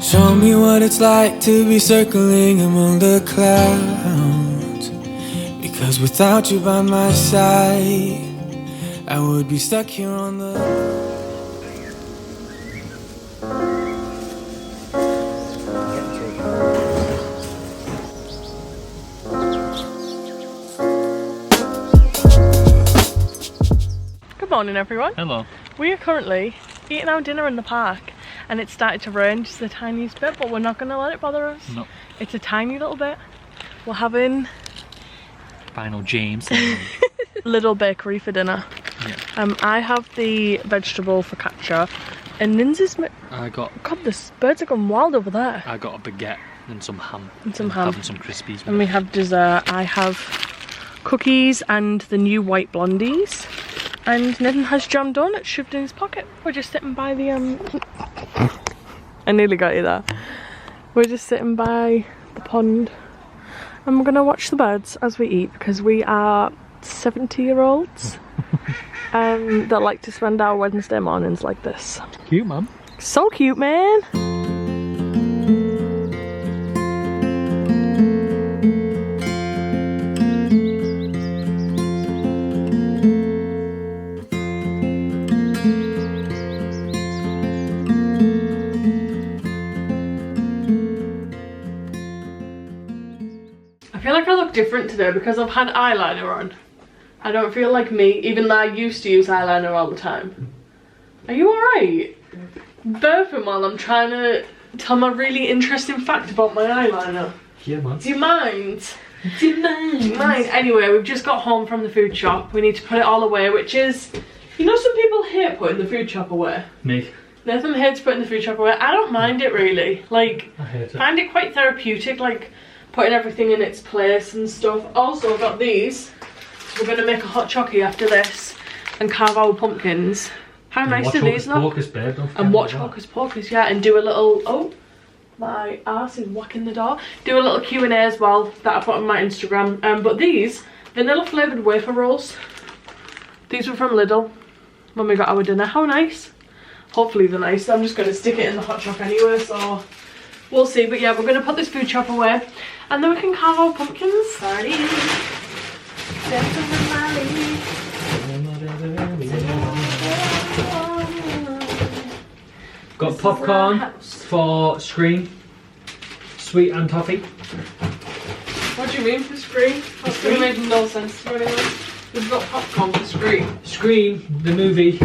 Show me what it's like to be circling among the clouds. Because without you by my side, I would be stuck here on the... Good morning everyone. Hello. We are currently eating our dinner in the park and it started to rain just the tiniest bit, but we're not going to let it bother us. No. It's a tiny little bit. We're having Final James. little bakery for dinner. Yeah. I have the vegetable focaccia and Lindsay's... I got God, the birds are going wild over there. a baguette and some ham. And some ham. Having some crispies. And we have dessert. I have cookies and the new white blondies. And Nathan has jam donuts shoved in his pocket. We're just sitting by the I nearly got you there. We're just sitting by the pond and we're gonna watch the birds as we eat because we are 70-year-olds that like to spend our Wednesday mornings like this. Cute, man. So cute, man. I feel like I look different today because I've had eyeliner on. I don't feel like me, even though I used to use eyeliner all the time. Are you alright? Burping while I'm trying to tell my really interesting fact about my eyeliner. Yeah, man. Do you mind? Do you mind? Anyway, we've just got home from the food shop. We need to put it all away, which is... You know, some people hate putting the food shop away. Me. Nathan hates putting the food shop away. I don't mind it really. Like, I hate it. Find it quite therapeutic, like putting everything in its place and stuff. Also, I've got these. We're going to make a hot chocolate after this and carve our pumpkins. How nice do these look? And watch Hocus Pocus, yeah, and do a little... Oh, my arse is whacking the door. Do a little Q&A as well that I put on my Instagram. But these, vanilla flavoured wafer rolls. These were from Lidl when we got our dinner. How nice. Hopefully they're nice. I'm just going to stick it in the hot chocolate anyway, so we'll see. But yeah, we're going to put this food shop away and then we can carve our pumpkins. Sorry. Got popcorn for screen. Sweet and toffee. What do you mean for screen? That's going to make no sense to anyone. We've got popcorn for screen. Scream, the movie.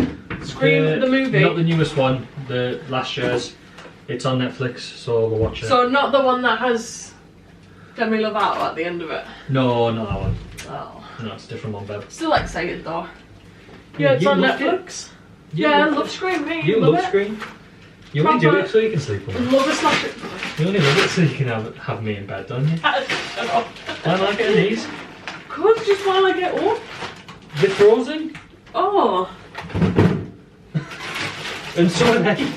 Scream, the movie? Not the newest one, the last year's. It's on Netflix, so we'll watch it. So not the one that has Demi Lovato at the end of it? No, not that one. Oh. No, it's a different one, babe. Still excited though. Yeah, it's on Netflix. Yeah, I love Scream, mate. You love Scream. You only do it so you can sleep with me. Love a slasher. You only love it so you can have me in bed, don't you? Shut up. I like it in these. Good, just while I get up. They're frozen. Oh. And so are they.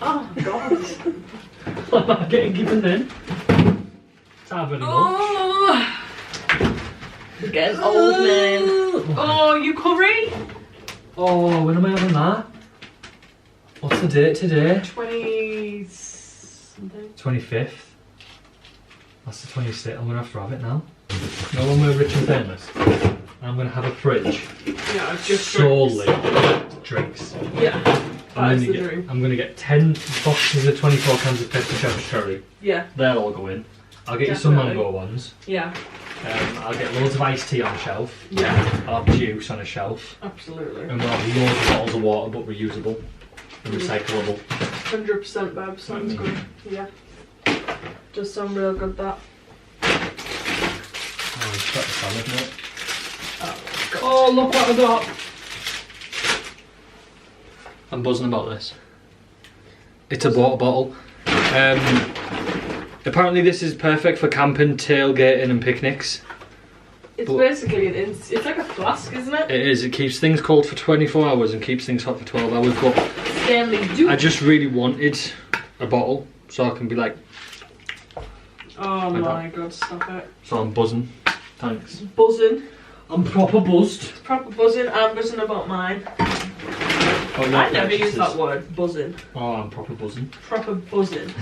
Oh, God. I'm not getting given then. Let's have any Oh. We're getting old, man. Oh, you curry? Oh, when am I having that? What's the date today? 20 something. 25th. That's the 26th. I'm gonna have to have it now. No, when we're rich and famous, I'm gonna have a fridge. Yeah, just solely drinks. Yeah. I'm gonna get 10 boxes of 24 cans of Pepsi Shepherd's Cherry. Yeah. They'll all go in. I'll get you some mango ones. Yeah. I'll get loads of iced tea on a shelf. Yeah. I'll have juice on a shelf. Absolutely. And we'll have loads of bottles of water, but reusable and recyclable. 100% babe, sounds good. Yeah. Does sound real good, that. Oh, it's got the salad, mate. Oh, look what I got. I'm buzzing about this. It's a water bottle. Apparently this is perfect for camping, tailgating and picnics. It's basically, it's like a flask, isn't it? It is. It keeps things cold for 24 hours and keeps things hot for 12 hours. But Stanley Duke. I just really wanted a bottle so I can be like... Oh my god, stop it. So I'm buzzing. Thanks. Buzzing. I'm proper buzzed. Proper buzzing. I'm buzzing about mine. Oh, I never use that word, buzzing. Oh, I'm proper buzzing. Proper buzzing.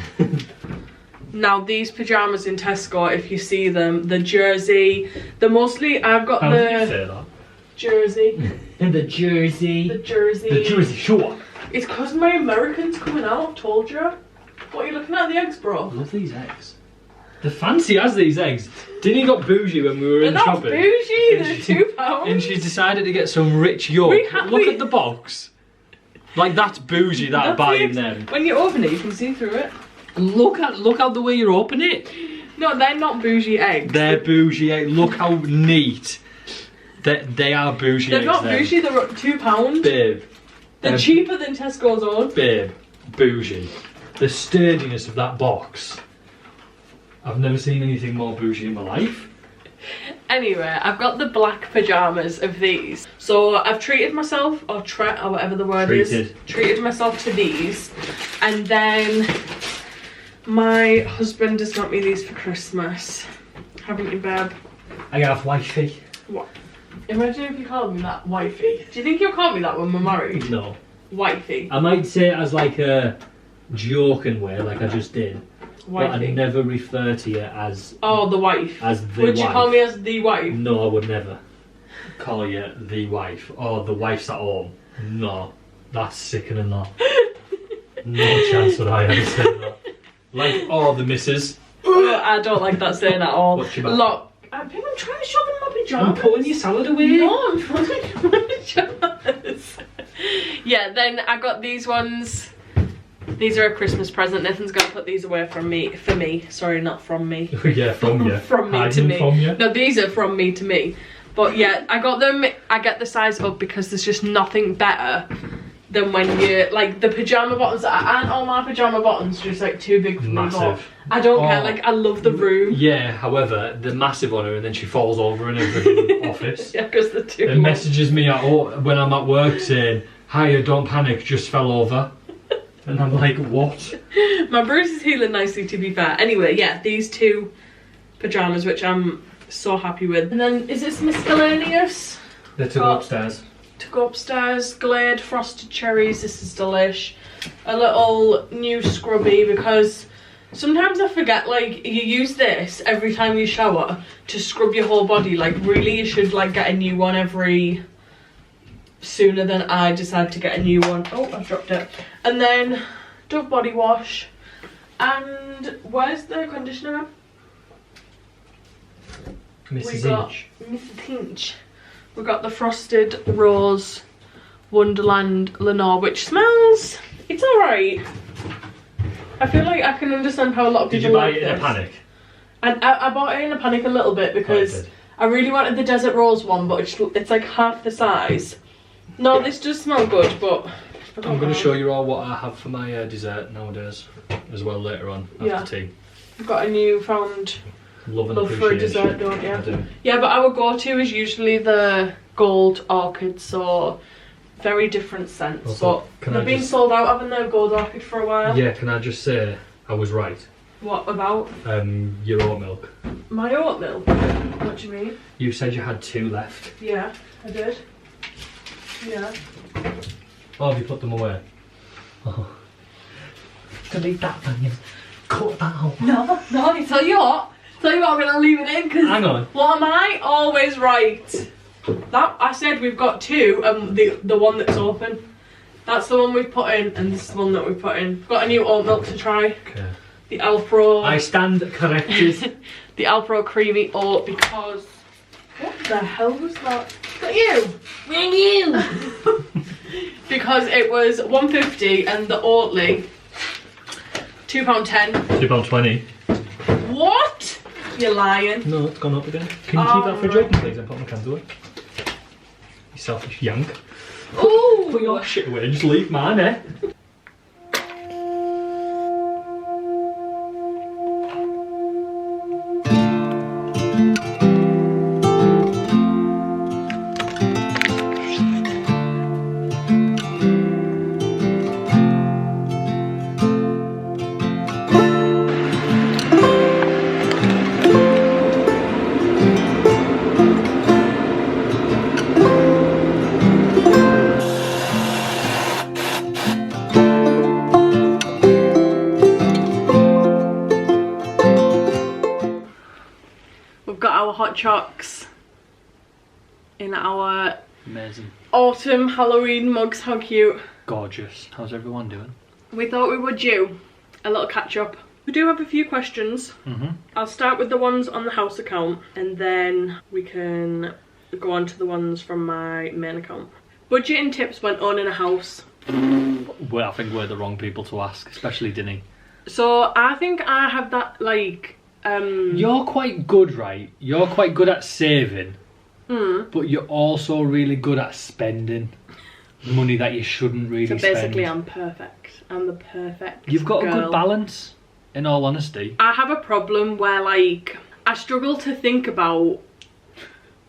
Now these pyjamas in Tesco, if you see them, the jersey, the mostly, I've got How the... did you say that? Jersey. The jersey. The jersey. The jersey short. It's because my American's coming out, I've told you. What are you looking at, the eggs, bro? I love these eggs. The fancy as these eggs. Didn't you got bougie when we were in They're not shopping? bougie, they're £2. And she decided to get some rich York. Look at the box. Like that's bougie, that buying them. When you open it, you can see through it. Look at the way you open it. No, they're not bougie eggs. They're bougie eggs. Look how neat. They are bougie they're eggs. They're not bougie, they're £2. Babe. They're cheaper than Tesco's own. Babe. Bougie. The sturdiness of that box. I've never seen anything more bougie in my life. Anyway, I've got the black pyjamas of these. So I've treated myself, or whatever the word is. Treated myself to these. And then my husband has got me these for Christmas. Haven't you, babe? I have wifey. What? Imagine if you called me that, wifey. Do you think you'll call me that when we're married? No. Wifey. I might say it as like a joking way, like I just did. Wifey. But I'd never refer to you as... Oh, the wife. As the Would wife. you call me as the wife? No, I would never call you the wife. Or the wife's at home. No. That's sickening, that. No chance would I ever say that. Like, oh, the missus. I don't like that saying at all. What's your back? Look, I think I'm trying to shove in my pyjamas. I'm putting your salad away. No, I'm putting my pyjamas. Yeah, then I got these ones. These are a Christmas present. Nathan's gonna put these away for me. Sorry, not from me. Yeah, from you. From me to me. From you. No, these are from me to me. But yeah, I got them. I get the size up because there's just nothing better than when you like the pajama bottoms. Aren't all my pajama bottoms just like too big for me? But I don't care. Like I love the room. Yeah. However, the massive on her, and then she falls over in her office. Yeah, because the two. And messages me when I'm at work saying, "Hiya, don't panic, just fell over." And I'm like, what? My bruise is healing nicely, to be fair. Anyway, yeah, these two pyjamas, which I'm so happy with. And then, is this miscellaneous? They're to go upstairs. To go upstairs. Glade frosted cherries. This is delish. A little new scrubby, because sometimes I forget, like, you use this every time you shower to scrub your whole body. Like, really, you should, like, get a new one every... sooner than I decide to get a new one. Oh, I've dropped it. And then Dove body wash. And where's the conditioner? Mrs. Inch. Mrs. Inch. We got the Frosted Rose Wonderland Lenore, which smells, it's alright. I feel like I can understand how a lot of people like this. Did you buy it in a panic? And I bought it in a panic a little bit because I really wanted the Desert Rose one, but it's like half the size. No, this does smell good, but... I'm going to show you all what I have for my dessert nowadays, as well later on, after tea. You've got a newfound love for a dessert, don't you? I do. Yeah, but our go-to is usually the gold orchid, so very different scents. Also, but they've been sold out, haven't they, gold orchid for a while? Yeah, can I just say, I was right. What about? Your oat milk. My oat milk? What do you mean? You said you had 2 left. Yeah, I did. Yeah. Oh, have you put them away? Oh. Delete that thing. Cut that out. No, tell you what, I'm going to leave it in because... Hang on. What am I? Always right. That, I said we've got 2 and the one that's open. That's the one we've put in and this is the one that we've put in. We've got a new oat milk to try. Okay. The Alpro. I stand corrected. The Alpro creamy oat because... What the hell was that? Is that you? You! Because it was $1.50 and the Oatly £2.10. £2.20. What? You're lying. No, it's gone up again. Can you keep that fridge open, please, and put my cans away? You selfish yank. Ooh! Put your shit away and just leave mine, eh? hot chocks in our Amazing. autumn Halloween mugs. How cute. Gorgeous. How's everyone doing? We thought we would do a little catch up. We do have a few questions. I'll start with the ones on the house account and then we can go on to the ones from my main account. Budgeting tips when owning a house. Well, I think we're the wrong people to ask, especially Dinny. So I think I have that like You're quite good, right? You're quite good at saving, but you're also really good at spending money that you shouldn't really so spend. basically I'm perfect. I'm the perfect You've got girl. a good balance, in all honesty. I have a problem where like I struggle to think about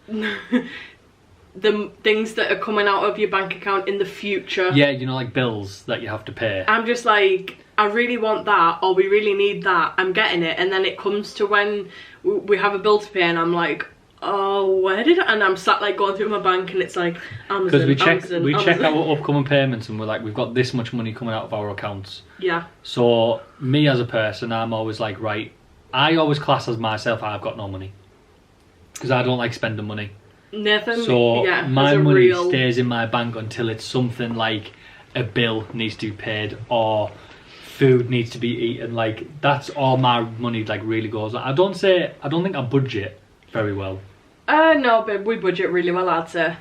the things that are coming out of your bank account in the future. Yeah, you know, like bills that you have to pay. I'm just like, I really want that, or we really need that, I'm getting it, and then it comes to when we have a bill to pay and I'm like, oh, where did I? And I'm sat like going through my bank and it's like Amazon, Because we check Amazon. our upcoming payments and we're like, we've got this much money coming out of our accounts. Yeah. So me as a person, I'm always like, right, I always class as myself, I've got no money. Because I don't like spending money. Nathan, So yeah, my has a money real... stays in my bank until it's something like a bill needs to be paid or food needs to be eaten. Like that's all my money like really goes on. I don't think I budget very well. No, babe, we budget really well, I'd say.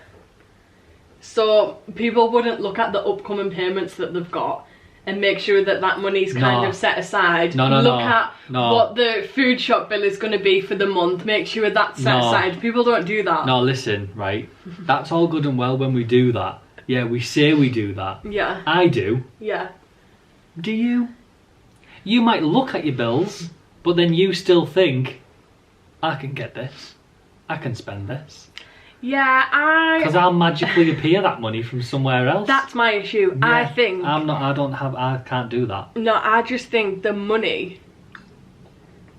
So people wouldn't look at the upcoming payments that they've got and make sure that that money's kind of set aside. Look at what the food shop bill is going to be for the month. Make sure that's set aside. People don't do that. No, listen, right? That's all good and well when we do that. Yeah, we say we do that. Yeah. I do. Yeah. Do you? You might look at your bills, but then you still think, I can get this. I can spend this. Yeah, Because I'll magically appear that money from somewhere else. That's my issue. Yeah, I think... I can't do that. No, I just think the money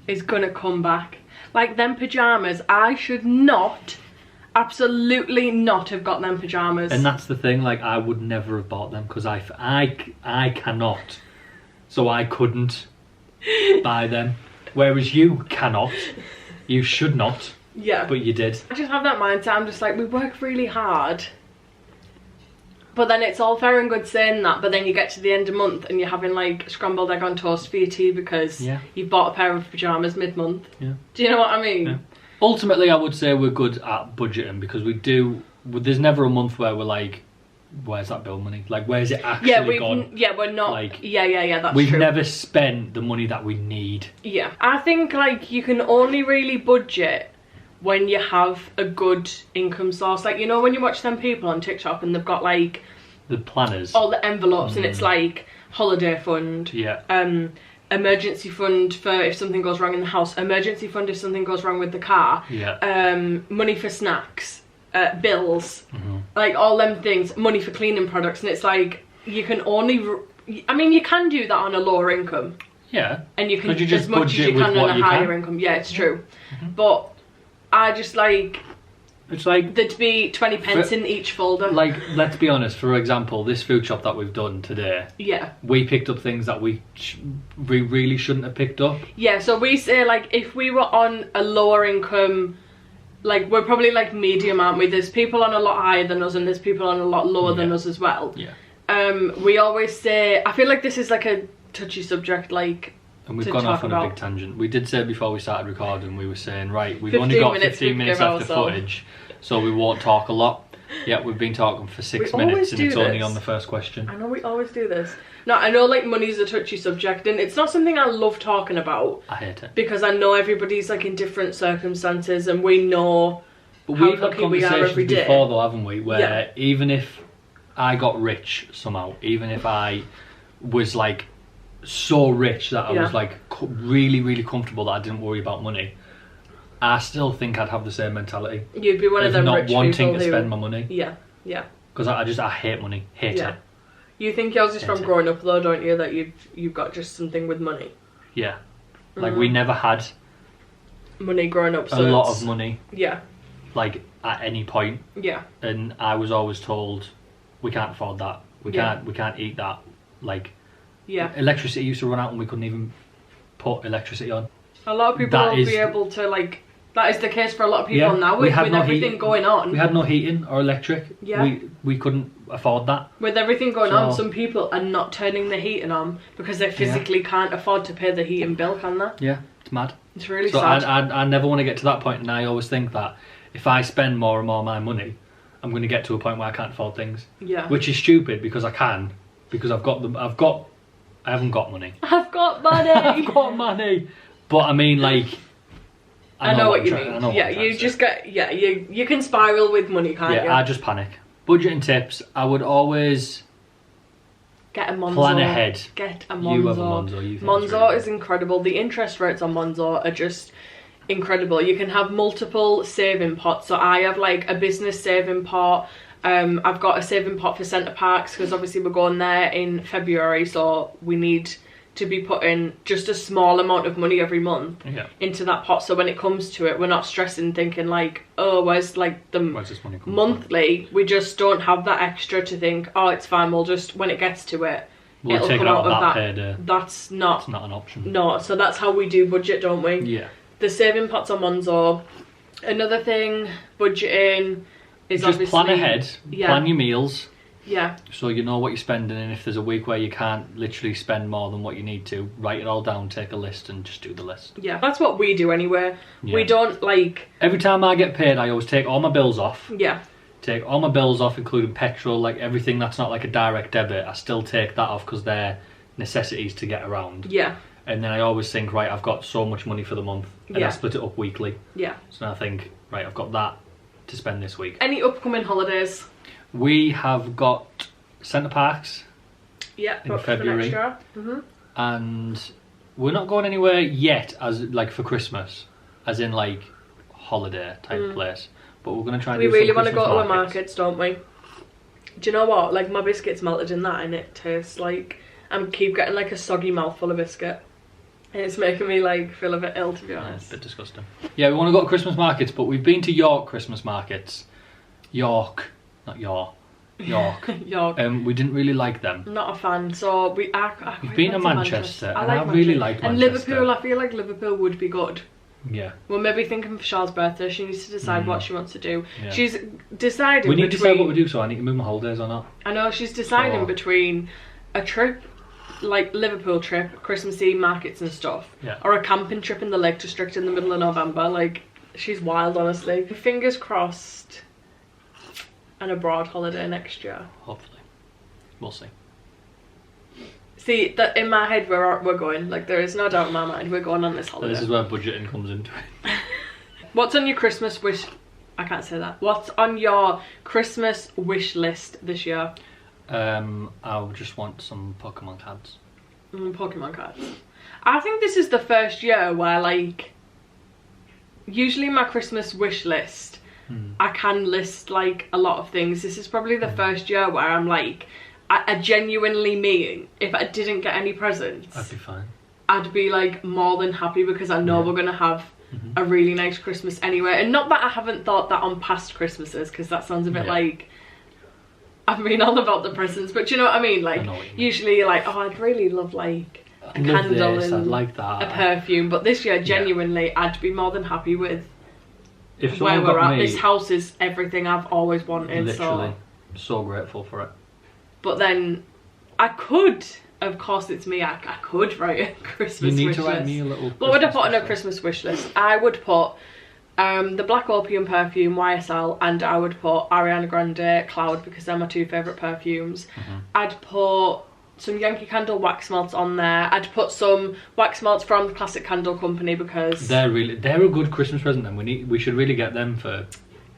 is gonna come back. Like them pyjamas, I should not, absolutely not have got them pyjamas. And that's the thing, like I would never have bought them because I cannot. So I couldn't buy them. Whereas you cannot, you should not. Yeah. But you did. I just have that mindset, I'm just like, we work really hard. But then it's all fair and good saying that, but then you get to the end of the month and you're having like scrambled egg on toast for your tea because you bought a pair of pyjamas mid-month. Yeah. Do you know what I mean? Yeah. Ultimately, I would say we're good at budgeting because there's never a month where we're like, where's that bill money? Like, where's it actually gone? Yeah, we're not. Like, yeah, that's true. We've never spent the money that we need. Yeah. I think like you can only really budget when you have a good income source. Like, you know when you watch them people on TikTok and they've got like the planners, all the envelopes and it's like holiday fund, emergency fund for if something goes wrong in the house, emergency fund if something goes wrong with the car, money for snacks, bills, like all them things, money for cleaning products. And it's like you can only I mean you can do that on a lower income, and you can you just as much as you can on a higher income. Yeah, it's true. But I just like, it's like there'd be 20 pence in each folder. Like, let's be honest, for example, this food shop that we've done today, we picked up things that we really shouldn't have picked up. Yeah, so we say like if we were on a lower income, like we're probably like medium, aren't we? There's people on a lot higher than us and there's people on a lot lower than us as well. We always say, I feel like this is like a touchy subject, like, and we've gone off on a big tangent. We did say before we started recording, we were saying, right, we've only got 15 minutes left of footage, so we won't talk a lot. Yeah, we've been talking for 6 minutes and it's only on the first question. I know we always do this. No, I know like money's a touchy subject and it's not something I love talking about. I hate it. Because I know everybody's like in different circumstances and we know how lucky we are every day. Before though, haven't we? Where even if I got rich somehow, even if I was like so rich that I was like really comfortable that I didn't worry about money, I still think I'd have the same mentality. You'd be one of them not rich wanting people to spend my money. Yeah. Because I hate money. Hate it. You think yours is from growing up though, don't you? That you've got just something with money. Yeah. Like we never had money growing up. So a lot of money. Yeah. Like at any point. Yeah. And I was always told, we can't afford that. We can't eat that. Like. Yeah. Electricity used to run out and we couldn't even put electricity on. A lot of people will be able to like, That is the case for a lot of people now with everything going on. We had no heating or electric. Yeah. We couldn't afford that. With everything going on, some people are not turning the heating on because they physically can't afford to pay the heating bill, can they? Yeah, it's mad. It's really sad. I never want to get to that point, and I always think that if I spend more and more of my money, I'm going to get to a point where I can't afford things. Yeah. Which is stupid because I can, because I haven't got money. I've got money. I've got money. But I mean, like, I know what you mean. Yeah, you just get, you can spiral with money, can't you? Yeah, I just panic. Budgeting tips, I would always get a Monzo. Plan ahead. Get a Monzo. You have a Monzo. Monzo is incredible. The interest rates on Monzo are just incredible. You can have multiple saving pots. So I have like a business saving pot. I've got a saving pot for Centre Parks because obviously we're going there in February, so we need to be putting just a small amount of money every month into that pot, so when it comes to it we're not stressing thinking like, oh, where's like the monthly from? We just don't have that extra to think, oh, it's fine, we'll just, when it gets to it, it'll come out of that. That's not an option. No, so that's how we do budget, don't we? Yeah. The saving pots on Monzo. Another thing, budgeting is just obviously plan ahead, plan your meals. Yeah. So you know what you're spending, and if there's a week where you can't literally spend more than what you need to, write it all down, take a list, and just do the list. Yeah, that's what we do anyway. Yeah. We don't like... Every time I get paid, I always take all my bills off. Yeah. Take all my bills off, including petrol, like everything that's not like a direct debit, I still take that off because they're necessities to get around. Yeah. And then I always think, right, I've got so much money for the month, and I split it up weekly. Yeah. So now I think, right, I've got that to spend this week. Any upcoming holidays? We have got Centre Parks in February, and we're not going anywhere yet as like for Christmas, as in like holiday type place. But we're going to try. And we really want to go to the markets, don't we? Do you know what? Like my biscuit's melted in that, and it tastes like I keep getting like a soggy mouthful of biscuit. And it's making me like feel a bit ill, to be honest. It's a bit disgusting. Yeah, we want to go to Christmas markets, but we've been to York Christmas markets. York, not York. York. York. We didn't really like them. Not a fan. So we've been to Manchester, and I really liked Manchester. And Liverpool, I feel like Liverpool would be good. Yeah. We're maybe thinking for Charles' birthday. She needs to decide what she wants to do. Yeah. She's deciding. We need to decide what we do, so I need to move my holidays or not. I know she's deciding between a trip, like Liverpool trip, Christmas Eve markets and stuff, or a camping trip in the Lake District in the middle of November. Like, she's wild, honestly. Fingers crossed. An abroad holiday next year. Hopefully, we'll see. See, that in my head we're going. Like, there is no doubt in my mind we're going on this holiday. This is where budgeting comes into it. What's on your Christmas wish? I can't say that. What's on your Christmas wish list this year? I just want some Pokemon cards. Pokemon cards. I think this is the first year where, like, usually my Christmas wish list, I can list like a lot of things. This is probably the first year where I'm like, I genuinely mean, if I didn't get any presents, I'd be fine. I'd be like more than happy because I know we're gonna have a really nice Christmas anyway. And not that I haven't thought that on past Christmases, because that sounds a bit like I've been all about the presents, but you know what I mean? Like, usually you're like, oh, I'd really love like a candle and I'd like that. A perfume. But this year, genuinely, I'd be more than happy with if where we're at. This house is everything I've always wanted. Literally, so grateful for it. But then, I could, of course it's me, I could write a Christmas wish list. You need to write me a little What would I put on a Christmas wish list? I would put the Black Opium perfume, YSL, and I would put Ariana Grande Cloud because they're my two favourite perfumes. I'd put some Yankee Candle wax melts on there. I'd put some wax melts from the Classic Candle Company because they're a good Christmas present. And we should really get them for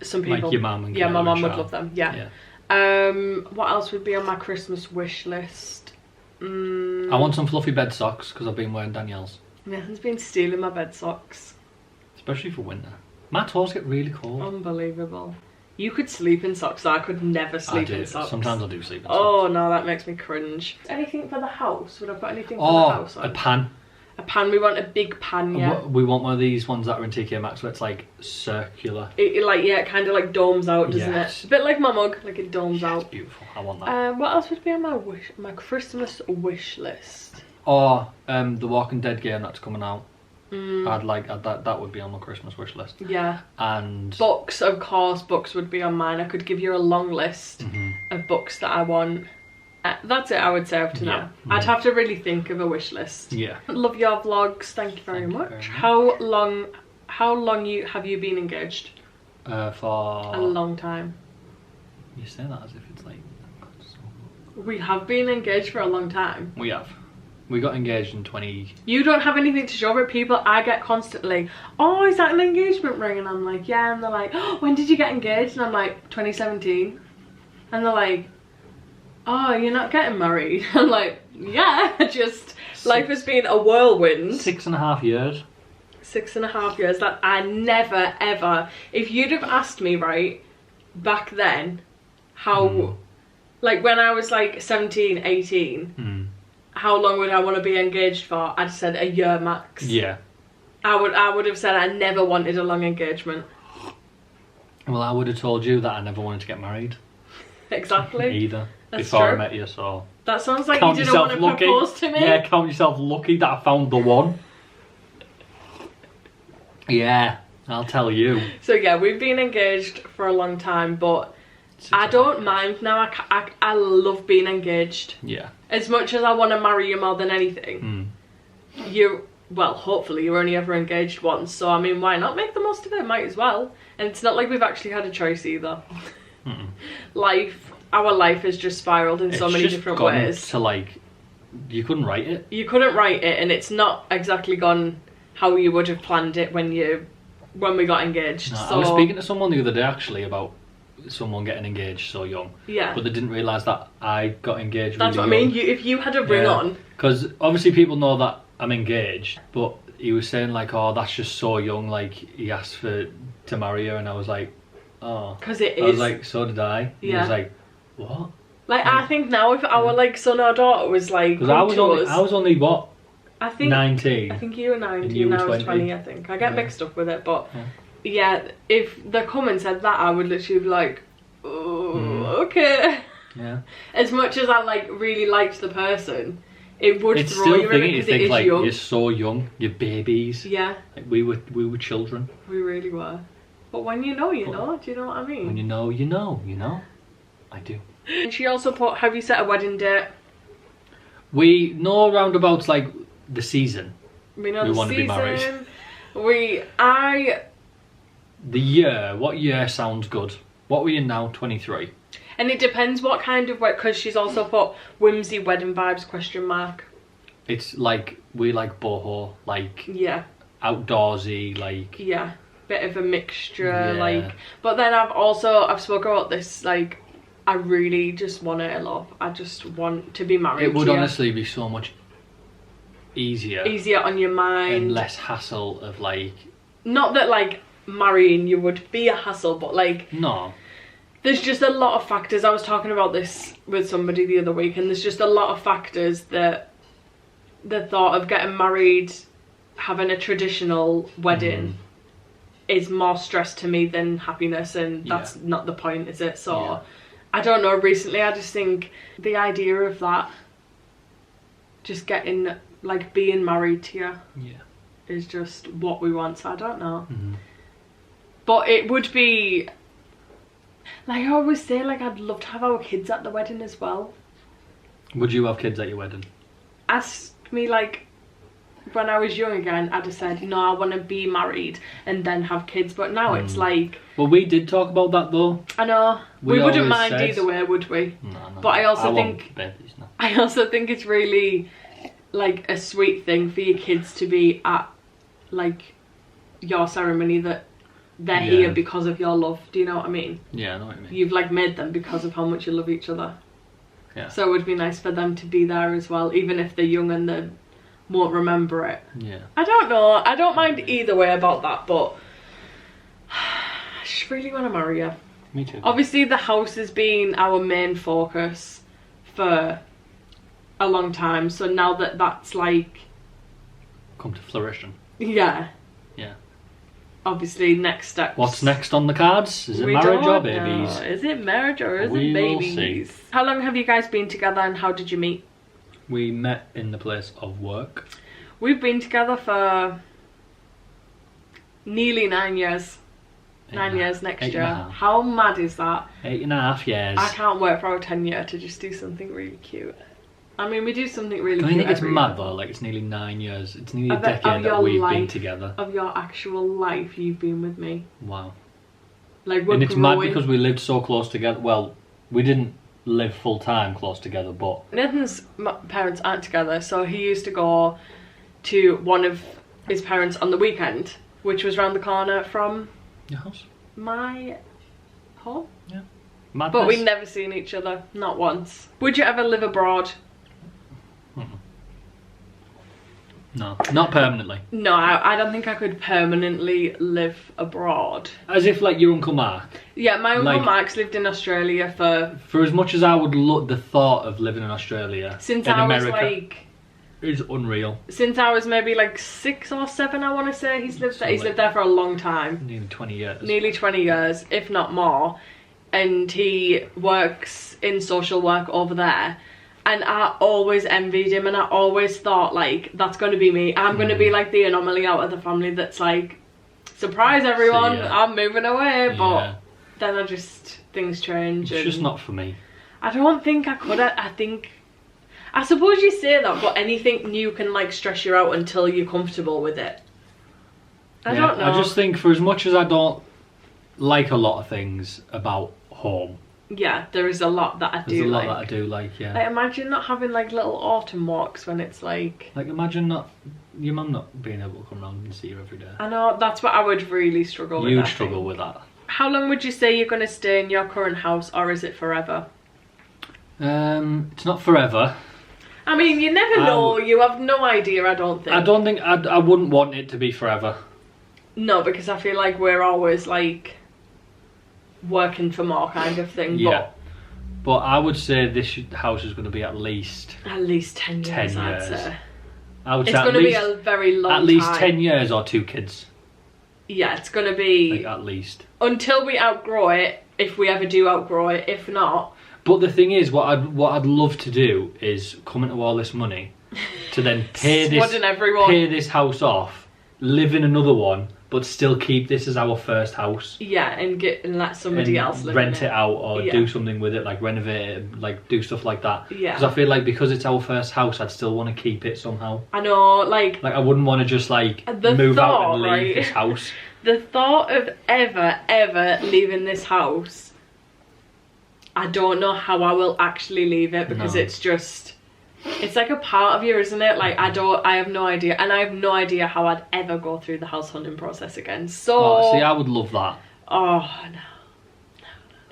some people. Like your mum and my mum would love them. Yeah. What else would be on my Christmas wish list? I want some fluffy bed socks because I've been wearing Danielle's. Nathan's been stealing my bed socks, especially for winter. My toes get really cold. Unbelievable. You could sleep in socks. I could never sleep in socks. Sometimes I do sleep in socks. Oh no, that makes me cringe. Anything for the house? Would I put anything for the house on? A pan. A pan. We want a big pan, yeah. We want one of these ones that are in TK Maxx where it's like circular. It kind of like domes out, doesn't it? A bit like my mug, like it domes out. It's beautiful. I want that. What else would be on my Christmas wish list? Or the Walking Dead game that's coming out. That would be on my Christmas wish list. Yeah. And books, of course, books would be on mine. I could give you a long list of books that I want. That's it, I would say, up to now. I'd have to really think of a wish list. Yeah. Love your vlogs. Thank you very much. How long have you been engaged? For a long time. You say that as if it's like. We have been engaged for a long time. We have. We got engaged in 20. You don't have anything to show it. People I get constantly, oh, is that an engagement ring? And I'm like, yeah. And they're like, oh, when did you get engaged? And I'm like, 2017. And they're like, oh, you're not getting married? I'm like, yeah, just life has been a whirlwind. 6.5 years. 6.5 years that I never ever, if you'd have asked me right back then how like when I was like 17, 18, how long would I want to be engaged for? I'd said a year max. Yeah. I would have said I never wanted a long engagement. Well, I would have told you that I never wanted to get married. Exactly. Either. That's before true. I met you, so. That sounds like you didn't want to propose to me. Yeah, count yourself lucky that I found the one. Yeah, I'll tell you. So yeah, we've been engaged for a long time, but I don't mind now. I love being engaged. Yeah. As much as I want to marry you more than anything, well, hopefully you're only ever engaged once, so I mean, why not make the most of it? Might as well. And it's not like we've actually had a choice either. Our life has just spiraled in so many different ways. To like, you couldn't write it. You couldn't write it, and it's not exactly gone how you would have planned it when we got engaged. No, so I was speaking to someone the other day actually about someone getting engaged so young. Yeah. But they didn't realise that I got engaged That's really what I young. mean. If you had a ring on. Because obviously people know that I'm engaged, but he was saying like, oh, that's just so young, like he asked to marry her, and I was like, oh. Because it is. I was like, so did I. Yeah. He was like, what? Like, I think now if our like son or daughter was like, because I was only what? I think 19. I think you were 19 and you were and I was 20. 20, I think. I get mixed up with it, but yeah, if the comment said that, I would literally be like, oh, okay. Yeah. As much as I like really liked the person, it would It's throw still you in it thinking, you because it think is like young. you're so young, you're babies. Yeah. Like we were children. We really were. But when you know, you know. Do you know what I mean? When you know, you know, you know. I do. And she also put, have you set a wedding date? We know roundabouts like the season. We know We the want to be married. season. The year, what year sounds good? What are we in now? 23. And it depends what kind of, because she's also put whimsy wedding vibes, question mark. It's like, we like boho, like Yeah. outdoorsy, like... Yeah. Bit of a mixture, Yeah. like. But then I've spoken about this, like, I really just want it, love. I just want to be married. It would to you. honestly be so much easier on your mind. and less hassle of like... Not that, like, marrying you would be a hassle, but, like... No. There's just a lot of factors. I was talking about this with somebody the other week, and there's just a lot of factors that the thought of getting married, having a traditional wedding, is more stress to me than happiness, and that's not the point, is it? So, I don't know, recently I just think the idea of that, just getting, like, being married to you, is just what we want, so I don't know. But it would be... Like I always say, like, I'd love to have our kids at the wedding as well. Would you have kids at your wedding? Ask me, like, when I was young again, I'd have said, no, I want to be married and then have kids. But now it's like... Well, we did talk about that, though. I know. We wouldn't mind said... either way, would we? No. But I also think... babies, no. I also think it's really, like, a sweet thing for your kids to be at, like, your ceremony, that they're here because of your love. Do you know what I mean? Yeah, I know what you mean. You've, like, made them because of how much you love each other. Yeah. So it would be nice for them to be there as well, even if they're young and they won't remember it. Yeah. I don't know. I don't mind either way about that, but I just really want to marry you. Me too. Obviously, the house has been our main focus for a long time, so now that that's, like... Come to fruition. Yeah. Yeah. Obviously, next steps. What's next on the cards? Is it marriage or babies? Is it marriage or is We it will babies? see. How long have you guys been together and how did you meet? We met in the place of work. We've been together for Nearly 9 years. 9 years next year. How mad is that? 8.5 years. I can't wait for our 10 year to just do something really cute. I mean, we do something really cute. I think it's every mad year. though, like it's nearly 9 years. It's nearly a decade that we've been together. Of your actual life, you've been with me. Wow. Like, we're and it's growing. mad because we lived so close together. Well, we didn't live full time close together, but... Nathan's parents aren't together, so he used to go to one of his parents on the weekend, which was round the corner from... Your house? My home? Yeah. Madness. But we'd never seen each other, not once. Would you ever live abroad? No, not permanently. No, I don't think I could permanently live abroad. As if like your Uncle Mark. Yeah, my Uncle Mark's lived in Australia for as much as I would love the thought of living in Australia, since in I America, was like... It's unreal. Since I was maybe like 6 or 7, I want to say, he's lived there. He's lived there for a long time. Nearly 20 years. Nearly 20 years, if not more. And he works in social work over there. And I always envied him, and I always thought, like, that's going to be me. I'm going to be like the anomaly out of the family that's like, surprise everyone, I'm moving away. But then things change. It's just not for me. I don't think I could. I suppose you say that, but anything new can like stress you out until you're comfortable with it. I don't know. I just think for as much as I don't like a lot of things about home. Yeah, there is a lot that I do like. There's a lot that I do like, yeah. Like, imagine not having like little autumn walks when it's like... Like, imagine your mum not being able to come around and see you every day. I know, that's what I would really struggle with. You'd struggle with that. How long would you say you're going to stay in your current house, or is it forever? It's not forever. I mean, you never know. You have no idea, I don't think. I wouldn't want it to be forever. No, because I feel like we're always like working for more kind of thing. Yeah. But I would say this house is going to be at least 10 years. 10 years. I'd say. I would say it's going to be a very long time. At least 10 years or 2 kids. Yeah, it's going to be... Like, at least. Until we outgrow it, if we ever do outgrow it. If not... But the thing is, what I'd love to do is come into all this money to then pay this house off, live in another one, but still keep this as our first house. Yeah, and let somebody else live rent it out, or do something with it, like renovate it, like do stuff like that. Yeah. Because I feel like because it's our first house, I'd still want to keep it somehow. I know, like I wouldn't want to just like move out and leave this house. The thought of ever leaving this house, I don't know how I will actually leave it, because it's just, it's like a part of you, isn't it? Like I have no idea, and I have no idea how I'd ever go through the house hunting process again. So see, I would love that. Oh no.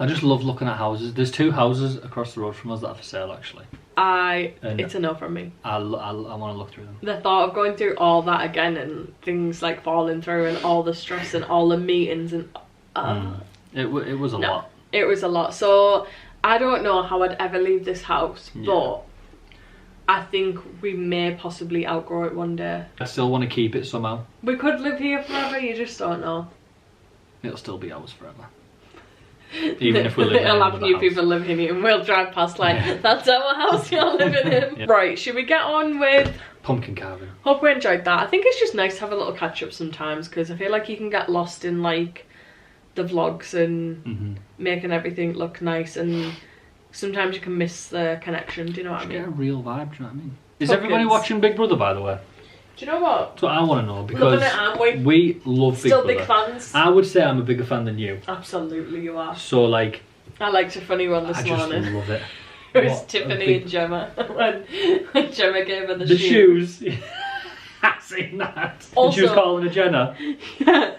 I just love looking at houses. There's 2 houses across the road from us that are for sale, actually. It's a no from me. I want to look through them. The thought of going through all that again, and things like falling through, and all the stress, and all the meetings, and it was a lot. It was a lot. So I don't know how I'd ever leave this house, but I think we may possibly outgrow it one day. I still want to keep it somehow. We could live here forever, you just don't know. It'll still be ours forever. Even if we live in I'll have new people living here, and we'll drive past like, that's our house you're living in. Yeah. Right, should we get on with pumpkin carving? Hope we enjoyed that. I think it's just nice to have a little catch up sometimes, because I feel like you can get lost in like the vlogs and making everything look nice, and sometimes you can miss the connection. Do you know what I mean? Get a real vibe. Do you know what I mean? Is everybody watching Big Brother, by the way? Do you know what? That's what I want to know, because loving it, aren't we? We love Big Brother. Still big fans. I would say I'm a bigger fan than you. Absolutely, you are. So like, I liked a funny one this morning. I just love it. It was Tiffany and Gemma when Gemma gave her the shoes. I've seen that. Also, and she was calling her Jenna. Yeah.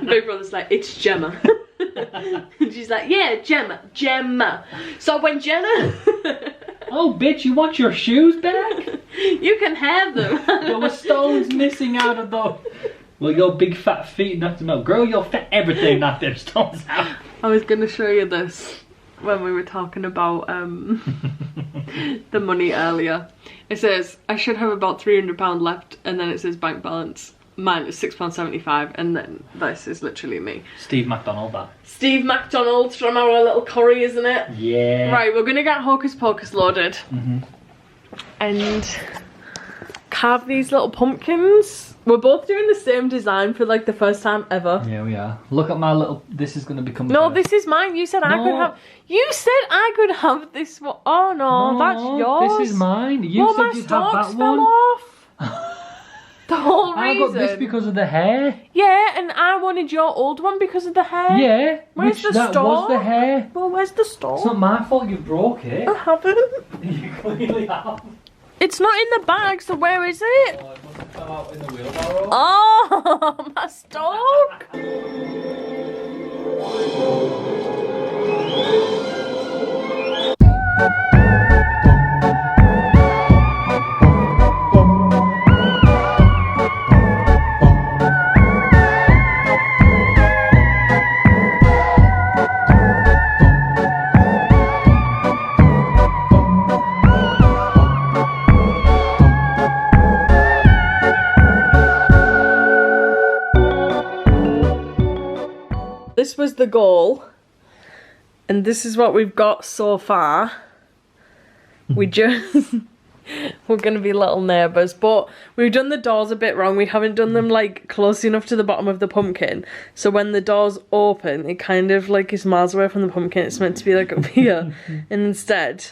Big Brother's like, it's Gemma. And she's like, yeah, Gemma. So when Jenna... Oh, bitch, you want your shoes back? You can have them. There were stones missing out of those. Well, your big fat feet knocked them out. Girl, your fat everything knocked them stones out. I was going to show you this when we were talking about the money earlier. It says, I should have about £300 left, and then it says bank balance. Mine is £6.75, and then this is literally me. Steve McDonald, that. Steve McDonald from our little curry, isn't it? Yeah. Right, we're going to get Hocus Pocus loaded. And carve these little pumpkins. We're both doing the same design for like the first time ever. Yeah, we are. Look at my little. This is going to become. No, this is mine. You said I could have. You said I could have this one. Oh no, that's yours. This is mine. You said you'd have that fell one. Off. The whole reason. I got this because of the hair. Yeah, and I wanted your old one because of the hair. Yeah. Where's the that stalk? was the hair. Well, where's the stalk? It's not my fault you broke it. I haven't. You clearly have. It's not in the bag, so where is it? Oh, it must have fell out in the wheelbarrow. Oh, my stalk. This was the goal, and this is what we've got so far. We're gonna be little neighbours, but we've done the doors a bit wrong. We haven't done them like close enough to the bottom of the pumpkin, so when the doors open, it kind of like is miles away from the pumpkin. It's meant to be like up here, and instead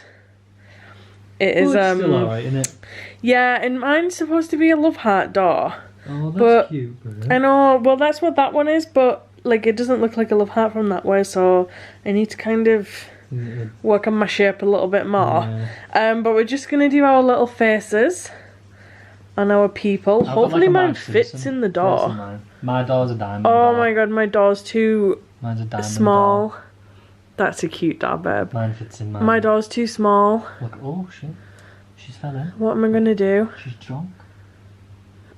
it is it's still alright, isn't it? Yeah, and mine's supposed to be a love heart door. Oh, that's cute, bro. I know, well that's what that one is, but like it doesn't look like a love heart from that way, so I need to kind of work on my shape a little bit more. Yeah. But we're just gonna do our little faces on our people. Hopefully mine fits in the door. My door's a diamond Oh door. my god, my door's too Mine's a diamond small. door. That's a cute door, babe. Mine fits in mine. My door's too small. Look, oh shit. She's fell in. What am I gonna do? She's drunk.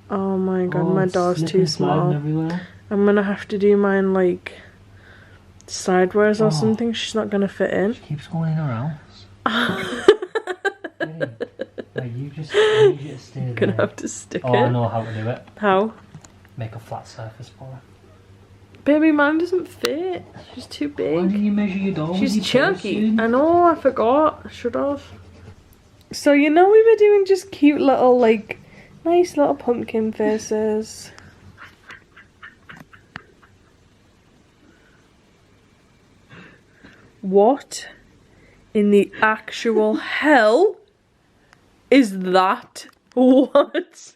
Oh my god, my it's door's slipping, too sliding small. everywhere. I'm gonna have to do mine like sideways or something. She's not gonna fit in. She keeps going in her house. Hey, you just need you to stay there. Gonna have to stick Oh, it. I know how to do it. How? Make a flat surface for her. Baby, mine doesn't fit. She's too Why didn't big. you measure your door? She's with your chunky. person? I know, I forgot. I should have. So, you know, we were doing just cute little, like, nice little pumpkin faces. What in the actual hell is that? What?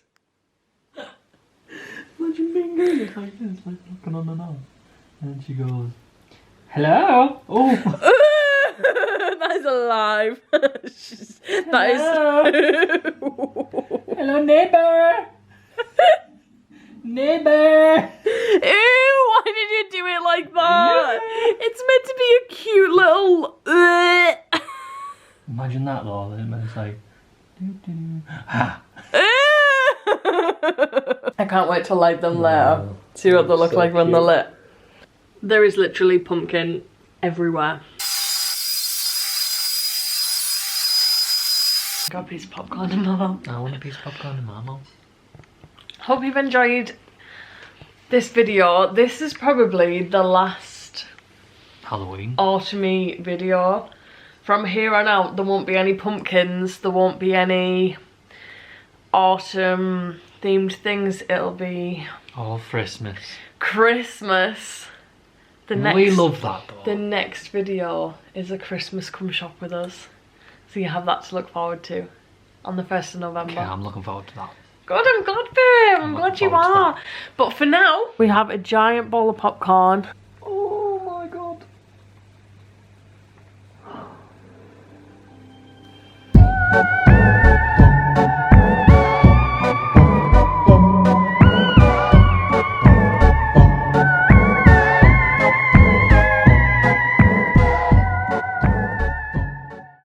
Imagine being girly like this, like looking on the nose. And then she goes, hello? Oh. That is alive. Hello, neighbour. Neighbour. Ew, why did you do it like that? It's meant to be a cute little... Imagine that though, then it's like... Ah. I can't wait to light them later. See what they look like when they're lit. There is literally pumpkin everywhere. Got a piece of popcorn in my mouth. I want a piece of popcorn in my mouth. Hope you've enjoyed this video. This is probably the last Halloween. autumny video. From here on out, there won't be any pumpkins. There won't be any autumn themed things. It'll be Oh, Christmas. Christmas. We love that though. The next video is a Christmas come shop with us. So you have that to look forward to on the 1st of November. Okay, I'm looking forward to that. Good, I'm glad, babe. I'm glad you are. But for now, we have a giant bowl of popcorn. Oh my god.